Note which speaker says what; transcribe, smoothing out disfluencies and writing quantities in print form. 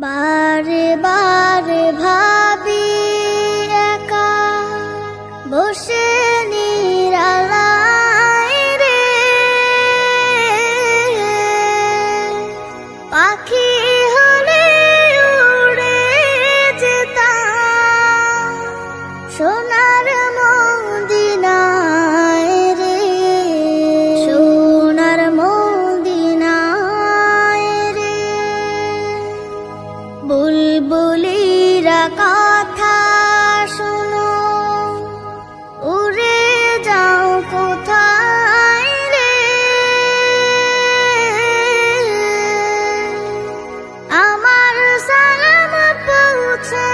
Speaker 1: বারে বারে ভাবি একা বসে নিরালায় রে, পাখি হলে উড়ে যেতাম সোনার মদিনায় রে, সোনার মদিনায় রে। বুলবুলিরা কথা শোনো, উড়ে যাও কোথায় রে, আমার সালাম পৌঁছে